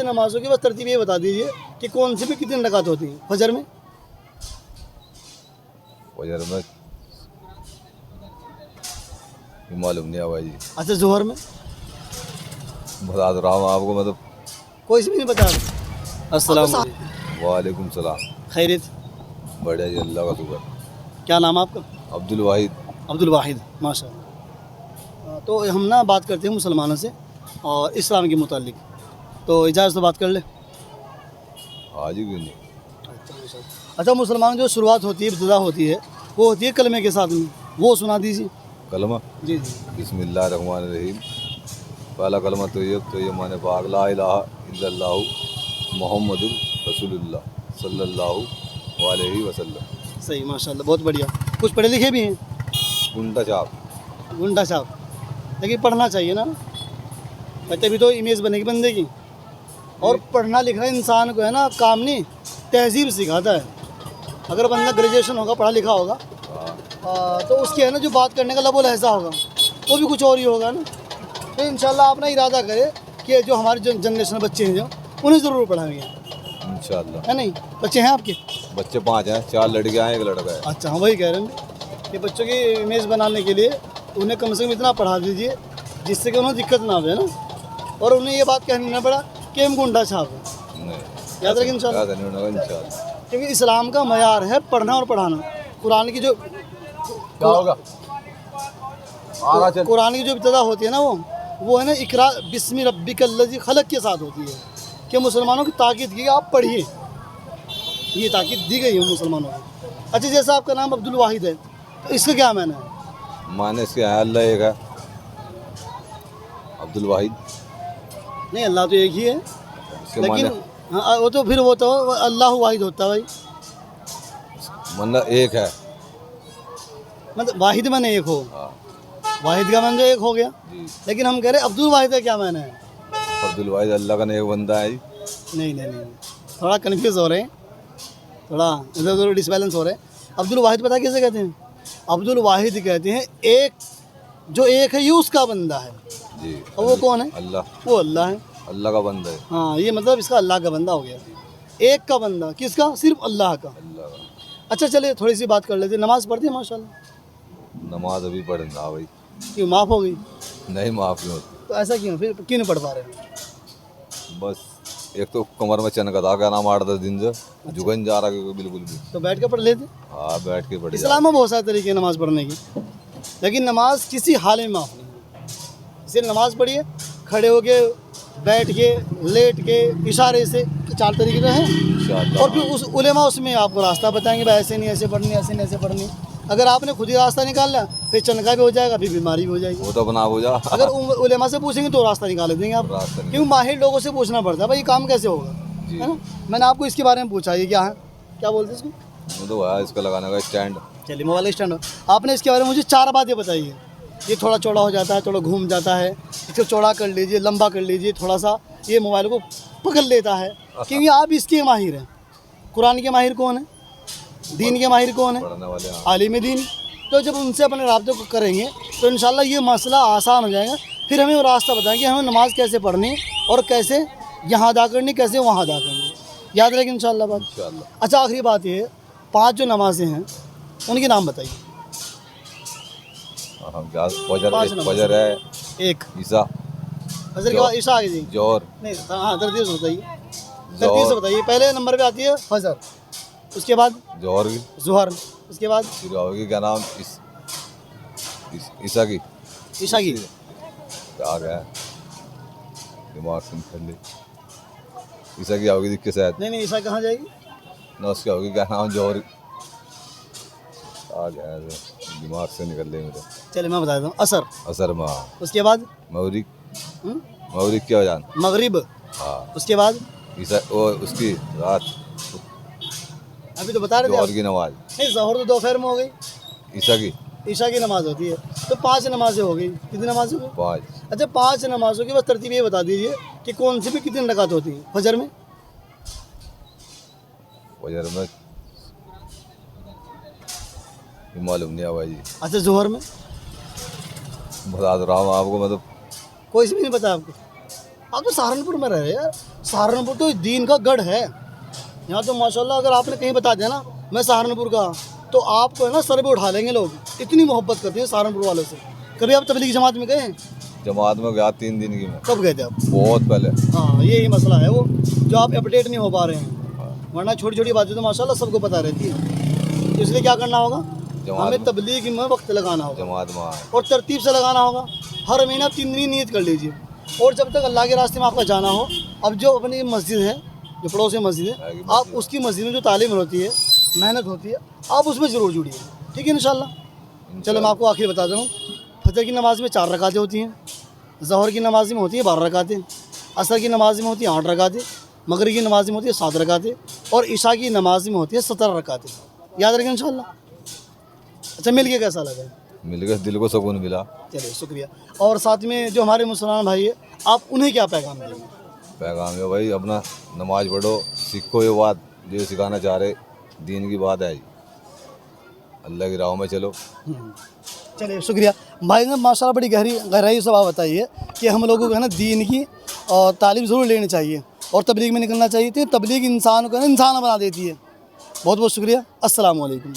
नमाजों की बस तरतीब ये बता दीजिए कि कौन सी भी कितनी रकात होती हैं फजर में। फजर में ये मालूम नहीं है भाई जी, अच्छा जोहर में बता तो रहा हूँ आपको मतलब। कोई से भी नहीं बता। अस्सलाम वालेकुम सलाम। खैरियत, बढ़िया जी, अल्लाह का शुक्र। क्या नाम है आपका? अब्दुल वाहिद। अब्दुल वाहिद, माशाल्लाह। तो हम ना बात करते हैं मुसलमानों से और इस्लाम के मुतालिक, तो इजाज़त से बात कर ले। हाँ जी, क्यों नहीं। अच्छा, मुसलमानों जो शुरुआत होती है, इब्तिदा होती है, वो होती है कलमे के साथ में, वो सुना दीजिए। कलमा जी जी। बिस्मिल्लाहिर्रहमानिर्रहीम। पहला कलमा तो ये माने पाक ला इलाहा इल्लल्लाहु मुहम्मदुर रसूलुल्लाह सल्लल्लाहु अलैहि वसल्लम। सही, माशाल्लाह, बहुत बढ़िया। कुछ पढ़े लिखे भी हैं? गुंडा चाप। गुंडा साहब, लेकिन पढ़ना चाहिए ना, तभी तो इमेज बनेगी बंदे की। और पढ़ना लिखना इंसान को है ना काम नहीं, तहजीब सिखाता है। अगर बंदा ग्रेजुएशन होगा, पढ़ा लिखा होगा, तो उसकी है ना जो बात करने का लबो लहजा होगा, वो भी कुछ और ही होगा ना। तो इंशाल्लाह अपना इरादा करे कि जो हमारे जो जनरेशन बच्चे हैं जो उन्हें ज़रूर पढ़ाएंगे, इंशाअल्लाह। है नहीं? बच्चे हैं आपके? बच्चे 5 हैं, 4 लड़कियां हैं, 1 लड़का है। अच्छा, हम वही कह रहे हैं कि बच्चों की इमेज बनाने के लिए उन्हें कम से कम इतना पढ़ा दीजिए जिससे कि उन्हें दिक्कत ना हो, है ना। और उन्हें ये बात कहनी ना पड़ा कि हम गुंडा छाप हैं। नहीं, याद रखें इंशाल्लाह, याद नहीं होगा इंशाअल्लाह। क्योंकि इस्लाम का मयार है पढ़ना और पढ़ाना। कुरान की जो क्या होगा आगा चल। कुरान की जो इब्तिदा होती है ना, वो है ना इकरा बिस्मि रब्बिकल्लज़ी खलक के साथ होती है, कि मुसलमानों की ताकीद की आप पढ़िए, ये ताकीद दी गई है मुसलमानों को। अच्छा, जैसा आपका नाम अब्दुल वाहिद है, तो इसका क्या मायना है? माने इसके है अल्लाह एक है, अब्दुल वाहिद। नहीं, अल्लाह तो एक ही है, इसके लेकिन माने हाँ, वो तो फिर वो तो अल्लाह वाहिद होता है भाई। मतलब एक है। मतलब वाहिद माने एक हो, हाँ वाहिद का मतलब एक हो गया। जी। लेकिन हम कह रहे अब्दुल वाहिद का क्या मायना है? अब्दुल वाहिद अल्लाह का नेक बंदा है जी। नहीं नहीं नहीं, थोड़ा कन्फ्यूज़ हो रहे हैं, थोड़ा इधर उधर डिसबैलेंस हो रहे हैं। अब्दुल वाहिद पता किसे कहते हैं? अब्दुल वाहिद कहते हैं एक, जो एक है ये उसका बंदा है। जी। और वो कौन है? अल्लाह। वो अल्लाह है। अल्लाह का बंदा है। हाँ, ये मतलब इसका अल्लाह का बंदा हो गया। एक का बंदा किसका? सिर्फ अल्लाह का। अल्लाह का। अच्छा, चलिए थोड़ी सी बात कर लेते हैं। नमाज़ पढ़ते हैं माशाल्लाह? नमाज अभी पढ़ना भाई। क्यों माफ़ हो गई? नहीं माफ़ नहीं होती। तो ऐसा क्यों, फिर क्यों नहीं पढ़ पा रहे हैं? बस एक तो कमर में चन का था, क्या नाम 8-10 दिन से झुकन जा रहा है बिल्कुल भी। तो बैठ के पढ़ लेते। हाँ बैठ के पढ़ जा। इस्लाम में बहुत सारे तरीके हैं नमाज़ पढ़ने की, लेकिन नमाज किसी हाल में माफ़ नहीं है। इसलिए नमाज़ पढ़िए खड़े होके, बैठ के, लेट के, इशारे से, 4 तरीके तो हैं। इंशाअल्लाह। और फिर उस उलेमा उसमें आपको रास्ता बताएंगे, भाई ऐसे नहीं ऐसे पढ़नी, ऐसे नहीं ऐसे पढ़नी। अगर आपने खुद ही रास्ता निकाल लिया, फिर चनका भी हो जाएगा, फिर बीमारी भी हो जाएगी। वो तो अपना हो जा। अगर उलेमा से पूछेंगे तो रास्ता निकाल देंगे आप, रास्ता नहीं। क्योंकि माहिर लोगों से पूछना पड़ता है भाई ये काम कैसे होगा, जी। है ना। मैंने आपको इसके बारे में पूछा, ये क्या है, क्या बोलते हैं इसको? वो तो है इसका लगाने का स्टैंड। चलिए, मोबाइल स्टैंड। आपने इसके बारे में मुझे 4 बातें बताई है। ये थोड़ा चौड़ा हो जाता है, थोड़ा घूम जाता है, इसको चौड़ा कर लीजिए, लंबा कर लीजिए थोड़ा सा, ये मोबाइल को पकड़ लेता है, क्योंकि आप इसके माहिर हैं। कुरान के माहिर कौन है? दीन के माहिर कौन है? पढ़ने वाले। हाँ। आलिम दीन। तो जब उनसे अपने राब्ते को करेंगे तो इंशाल्लाह ये मसला आसान हो जाएगा। फिर हमें वो रास्ता बताएंगे हमें नमाज़ कैसे पढ़नी और कैसे यहाँ अदा करनी, कैसे वहाँ अदा करनी। याद रहेगी इंशाल्लाह बात। इंशाअल्लाह। अच्छा, आखिरी बात ये है, 5 जो नमाज़ें हैं उनके नाम बताइए। हम क्या फजर, पाँच एक नंबर। फजर है, एक ईसा, फजर के बाद ईशा आगे जी। जोहर, नहीं, हाँ, तरतीब से बताइए, तरतीब से बताइए। पहले नंबर पे आती है फजर, उसके बाद जोहर की, जुहर, उसके बाद फिर होगी क्या नाम ईसा की। ईशा की। आ गया दिमाग से निकल ली। ईसा की होगी दिक्कत शायद नहीं नहीं, ईशा कहाँ जाएगी? ना, उसकी होगी क्या नाम जोहर। आ गया दिमाग से निकल रही मेरे। चलिए मैं बता देता हूँ। असर, असर में उसके बाद मगरिब। हम्म, मगरिब क्या जान। मगरिब, हाँ। उसके बाद ईसा वो उसकी रात अभी तो बता रहे थे जोहर आप। की नमाज। नहीं, ज़ोहर तो दोपहर में हो गई, ईसा की ईशा की नमाज़ होती है। तो 5 नमाज़ें हो गई। कितनी नमाज़ें हो गई? 5। अच्छा, 5 नमाज़ों की बस तरतीब ये बता दीजिए कि कौन सी भी कितनी रकात होती है फजर में। फजर में ये मालूम नहीं है भाई जी, अच्छा, जोहर में बता तो रहा हूँ आपको मतलब। कोई से भी नहीं पता आपको? आप तो सहारनपुर में रह रहे हैं यार, सहारनपुर तो दीन का गढ़ है। यहाँ तो माशाल्लाह अगर आपने कहीं बता दिया ना मैं सहारनपुर का, तो आपको है ना सर पे उठा लेंगे लोग, इतनी मोहब्बत करते हैं सहारनपुर वालों से। कभी आप तबलीग जमात में गए हैं? जमात में गया 3 दिन की मैं। कब गए थे आप? बहुत पहले। हाँ यही मसला है वो, जो आप अपडेट नहीं हो पा रहे हैं, वरना छोटी छोटी बातें तो माशाल्लाह सबको पता रहती है। तो इसलिए क्या करना होगा, हमें तबलीग में वक्त लगाना होगा, जमात में आए। और तरतीब से लगाना होगा। हर महीना 3 दिन नियत कर लीजिए, और जब तक अल्लाह के रास्ते में आपका जाना हो, अब जो अपनी मस्जिद है, जो पड़ोस में मस्जिद है, आप उसकी मस्जिद में जो तालीम होती है, मेहनत होती है, आप उसमें ज़रूर जुड़िए, ठीक है इंशाल्लाह। चलो मैं आपको आखिर बता दूँ, फजर की नमाज़ में 4 रकातें होती हैं, ज़हर की नमाज में होती है 12 रकातें, असर की नमाज में होती है 8 रकातें, मगरिब की नमाज में होती है 7 रकातें, और इशा की नमाज में होती है 17 रकातें। याद रखें इंशाल्लाह। अच्छा, मिल के कैसा लगा? मिल गया, दिल को सुकून मिला। चलिए शुक्रिया। और साथ में जो हमारे मुसलमान भाई है, आप उन्हें क्या पैगाम देंगे? पैगाम है भाई, अपना नमाज पढ़ो, सीखो ये बात जो सिखाना चाह रहे, दीन की बात है, अल्लाह की राह में चलो। चलिए शुक्रिया भाई ने माशाल्लाह बड़ी गहराई से बात बताई है कि हम लोगों को है ना दीन की और तालीम ज़रूर लेनी चाहिए और तबलीग में निकलना चाहिए। तो तबलीग इंसान को है ना इंसान बना देती है। बहुत बहुत शुक्रिया। अस्सलाम वालेकुम।